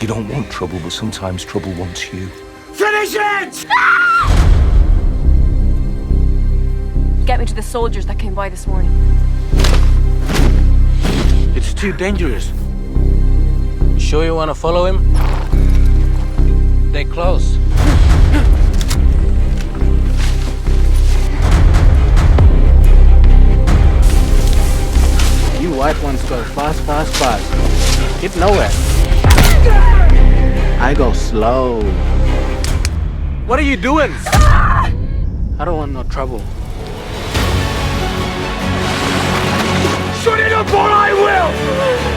don't want trouble, but sometimes trouble wants you. Finish it! Get me to the soldiers that came by this morning. It's too dangerous. You sure you want to follow him? They're close. You white ones go fast, fast, fast. Get nowhere. I go slow. What are you doing? I don't want no trouble. Shut it up or I will!